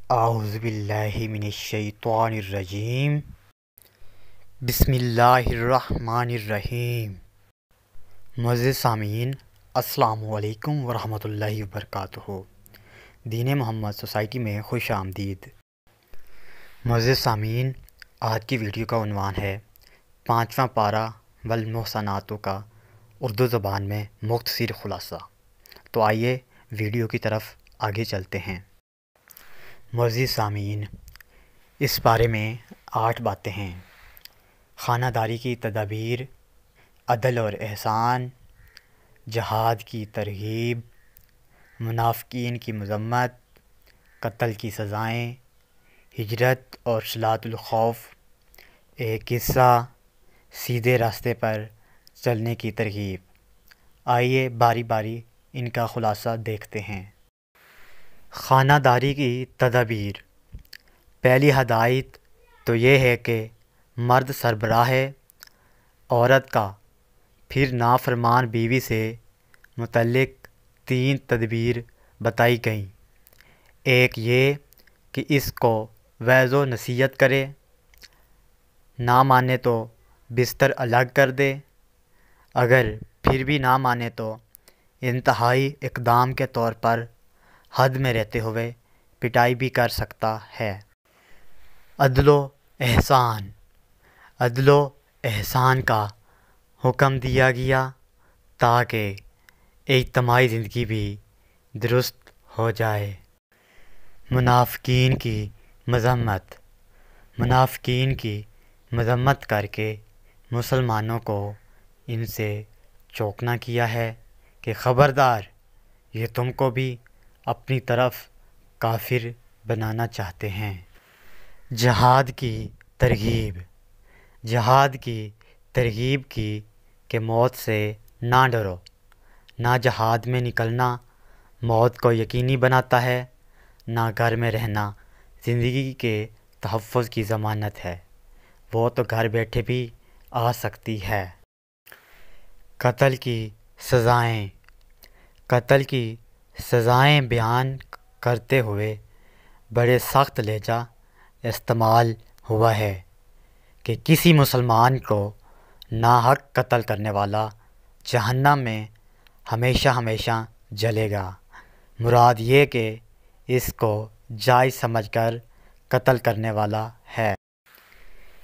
اعوذ باللہ من الشیطان الرجیم بسم اللہ الرحمن الرحیم۔ معزز سامعین، السلام علیکم ورحمۃ اللہ وبرکاتہ۔ دین محمد سوسائٹی میں خوش آمدید۔ معزز سامعین، آج کی ویڈیو کا عنوان ہے 5واں پارہ والمحصنات کا اردو زبان میں مختصر خلاصہ۔ تو آئیے ویڈیو کی طرف آگے چلتے ہیں۔ معزز سامعین، اس بارے میں 8 باتیں ہیں: خانہ داری کی تدابیر، عدل اور احسان، جہاد کی ترغیب، منافقین کی مذمت، قتل کی سزائیں، ہجرت اور صلاۃ الخوف، ایک قصہ، سیدھے راستے پر چلنے کی ترغیب۔ آئیے باری باری ان کا خلاصہ دیکھتے ہیں۔ خانہ داری کی تدابیر۔ پہلی ہدایت تو یہ ہے کہ مرد سربراہ ہے عورت کا۔ پھر نافرمان بیوی سے متعلق 3 تدبیر بتائی گئیں۔ ایک یہ کہ اس کو وعظ و نصیحت کرے، نہ مانے تو بستر الگ کر دے، اگر پھر بھی نہ مانے تو انتہائی اقدام کے طور پر حد میں رہتے ہوئے پٹائی بھی کر سکتا ہے۔ عدل و احسان۔ عدل و احسان کا حکم دیا گیا تاکہ اجتماعی زندگی بھی درست ہو جائے۔ منافقین کی مذمت۔ منافقین کی مذمت کر کے مسلمانوں کو ان سے چوکنا کیا ہے کہ خبردار، یہ تم کو بھی اپنی طرف کافر بنانا چاہتے ہیں۔ جہاد کی ترغیب۔ جہاد کی ترغیب کی کہ موت سے نہ ڈرو۔ نہ جہاد میں نکلنا موت کو یقینی بناتا ہے، نہ گھر میں رہنا زندگی کے تحفظ کی ضمانت ہے، وہ تو گھر بیٹھے بھی آ سکتی ہے۔ قتل کی سزائیں۔ قتل کی سزائیں بیان کرتے ہوئے بڑے سخت لہجہ استعمال ہوا ہے کہ کسی مسلمان کو ناحق قتل کرنے والا جہنم میں ہمیشہ ہمیشہ جلے گا۔ مراد یہ کہ اس کو جائز سمجھ کر قتل کرنے والا ہے۔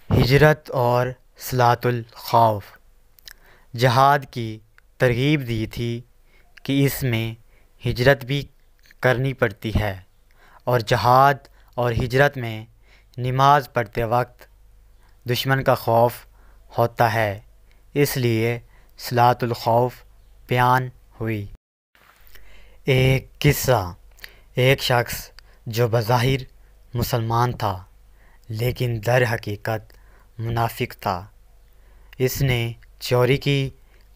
ہجرت اور صلاۃ الخوف۔ جہاد کی ترغیب دی تھی کہ اس میں ہجرت بھی کرنی پڑتی ہے، اور جہاد اور ہجرت میں نماز پڑھتے وقت دشمن کا خوف ہوتا ہے، اس لیے صلاۃ الخوف بیان ہوئی۔ ایک قصہ۔ ایک شخص جو بظاہر مسلمان تھا لیکن در حقیقت منافق تھا، اس نے چوری کی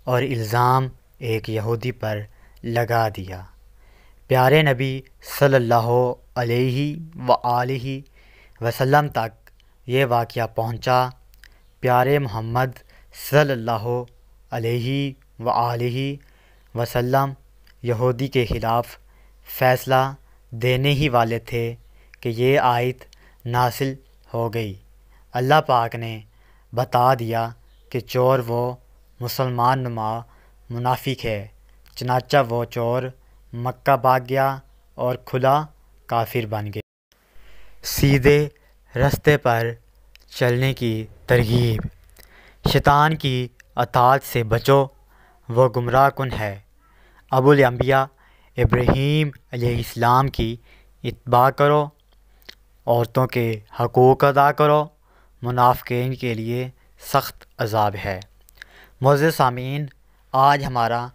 اور الزام ایک یہودی پر لگا دیا۔ پیارے نبی صلی اللہ علیہ وآلہ وسلم تک یہ واقعہ پہنچا۔ پیارے محمد صلی اللہ علیہ وآلہ وسلم یہودی کے خلاف فیصلہ دینے ہی والے تھے کہ یہ آیت نازل ہو گئی۔ اللہ پاک نے بتا دیا کہ چور وہ مسلمان نما منافق ہے، چنانچہ وہ چور مکہ بھاگ گیا اور کھلا کافر بن گیا۔ سیدھے راستے پر چلنے کی ترغیب۔ شیطان کی اطاعت سے بچو، وہ گمراہ کن ہے۔ ابو الانبیاء ابراہیم علیہ السلام کی اتباع کرو، عورتوں کے حقوق ادا کرو، منافقین کے لیے سخت عذاب ہے۔ معزز سامعین، آج ہمارا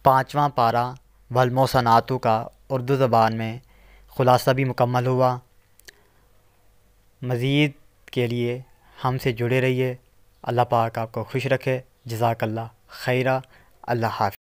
5واں پارہ والمحصنات کا اردو زبان میں خلاصہ بھی مکمل ہوا۔ مزید کے لیے ہم سے جڑے رہیے۔ اللہ پاک آپ کو خوش رکھے۔ جزاک اللہ خیرہ۔ اللہ حافظ۔